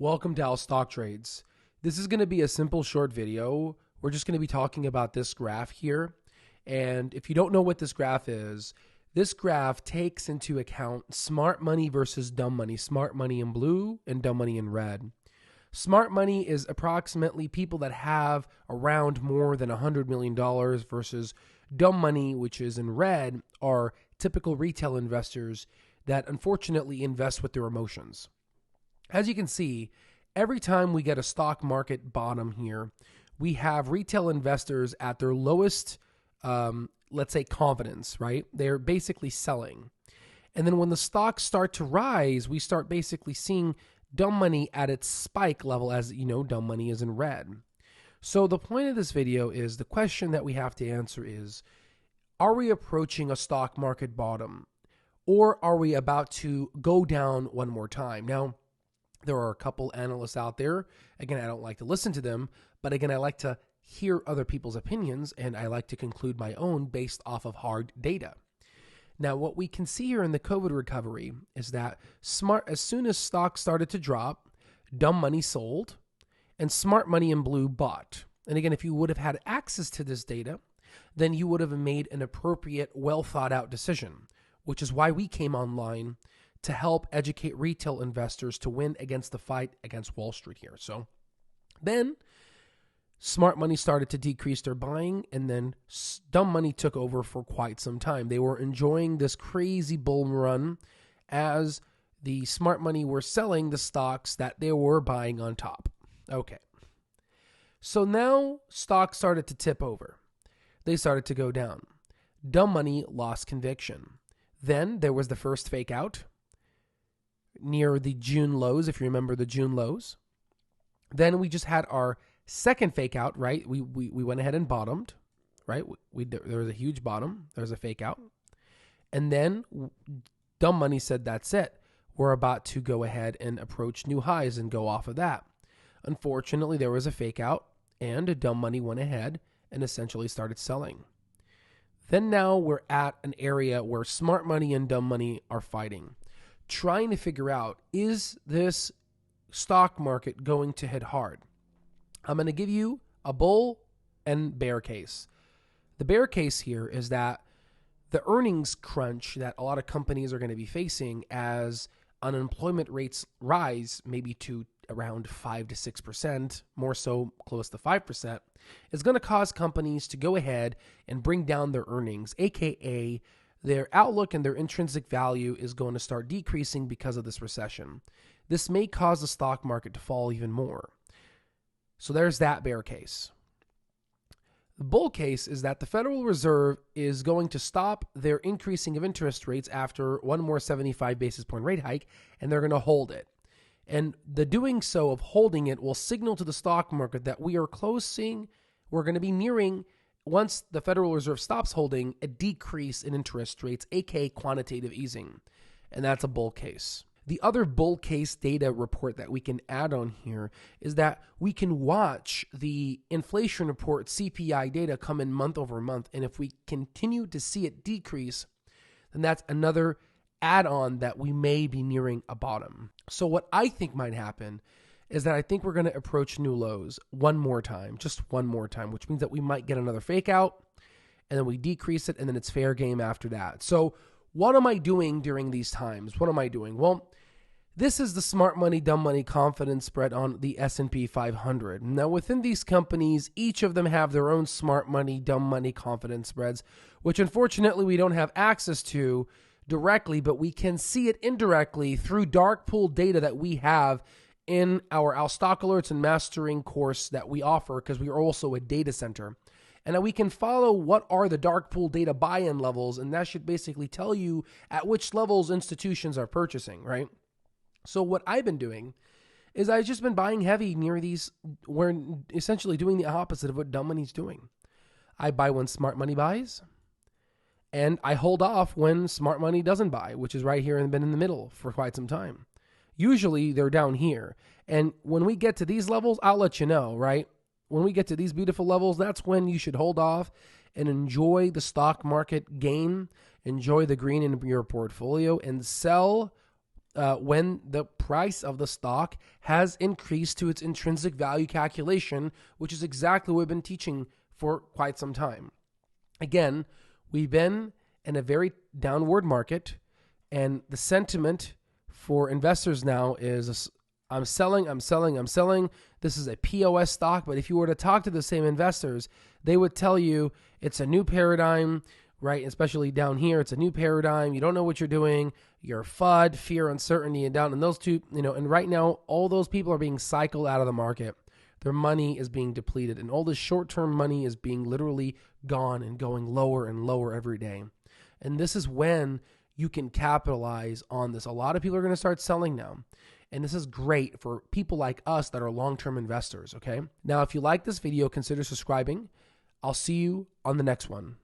Welcome to Al Stock Trades. This is going to be a simple short video. We're just going to be talking about this graph here. And if you don't know what this graph is, this graph takes into account smart money versus dumb money. Smart money in blue and dumb money in red. Smart money is approximately people that have around more than $100 million versus dumb money, which is in red, are typical retail investors that unfortunately invest with their emotions. As you can see, every time we get a stock market bottom here, we have retail investors at their lowest, let's say, confidence, right? They're basically selling. And then when the stocks start to rise, we start basically seeing dumb money at its spike level. As you know, dumb money is in red. So the point of this video is the question that we have to answer is, are we approaching a stock market bottom, or are we about to go down one more time? Now, there are a couple analysts out there. Again, I don't like to listen to them, but again, I like to hear other people's opinions, and I like to conclude my own based off of hard data. Now, what we can see here in the COVID recovery is that as soon as stocks started to drop, dumb money sold, and smart money in blue bought. And again, if you would have had access to this data, then you would have made an appropriate, well thought out decision, which is why we came online to help educate retail investors to win against the fight against Wall Street here. So then smart money started to decrease their buying, and then dumb money took over for quite some time. They were enjoying this crazy bull run as the smart money were selling the stocks that they were buying on top. Okay. So now stocks started to tip over. They started to go down. Dumb money lost conviction. Then there was the first fake out near the June lows, if you remember the June lows. Then we just had our second fake out, right? We went ahead and bottomed, right? There was a huge bottom. There was a fake out. And then dumb money said, that's it. We're about to go ahead and approach new highs and go off of that. Unfortunately, there was a fake out, and dumb money went ahead and essentially started selling. Then now we're at an area where smart money and dumb money are fighting, trying to figure out, is this stock market going to hit hard? I'm going to give you a bull and bear case. The bear case here is that the earnings crunch that a lot of companies are going to be facing as unemployment rates rise maybe to around 5 to 6%, more so close to 5%, is going to cause companies to go ahead and bring down their earnings, aka their outlook and their intrinsic value is going to start decreasing because of this recession. This may cause the stock market to fall even more. So there's that bear case. The bull case is that the Federal Reserve is going to stop their increasing of interest rates after one more 75 basis point rate hike, and they're going to hold it. And the doing so of holding it will signal to the stock market that we're going to be nearing, once the Federal Reserve stops holding, a decrease in interest rates, aka quantitative easing. And that's a bull case. The other bull case data report that we can add on here is that we can watch the inflation report CPI data come in month over month. And if we continue to see it decrease, then that's another add-on that we may be nearing a bottom. So what I think might happen is that I think we're going to approach new lows one more time, just one more time, which means that we might get another fake out, and then we decrease it, and then it's fair game after that. So what am I doing during these times? What am I doing? Well, this is the smart money, dumb money confidence spread on the S&P 500. Now, within these companies, each of them have their own smart money, dumb money confidence spreads, which unfortunately we don't have access to directly, but we can see it indirectly through dark pool data that we have in our Al Stock Alerts and Mastering course that we offer, because we are also a data center. And now we can follow what are the dark pool data buy-in levels, and that should basically tell you at which levels institutions are purchasing, right? So what I've been doing is I've just been buying heavy near these. We're essentially doing the opposite of what dumb money's doing. I buy when smart money buys, and I hold off when smart money doesn't buy, which is right here and been in the middle for quite some time. Usually they're down here. And when we get to these levels, I'll let you know, right? When we get to these beautiful levels, that's when you should hold off and enjoy the stock market gain, enjoy the green in your portfolio, and sell when the price of the stock has increased to its intrinsic value calculation, which is exactly what we've been teaching for quite some time. Again, we've been in a very downward market, and the sentiment for investors now is I'm selling. This is a POS stock, but if you were to talk to the same investors, they would tell you it's a new paradigm, right? Especially down here, it's a new paradigm. You don't know what you're doing. You're FUD, fear, uncertainty, and down. And those two, and right now, all those people are being cycled out of the market. Their money is being depleted, and all this short-term money is being literally gone and going lower and lower every day. And this is when you can capitalize on this. A lot of people are going to start selling now. And this is great for people like us that are long-term investors, okay? Now, if you like this video, consider subscribing. I'll see you on the next one.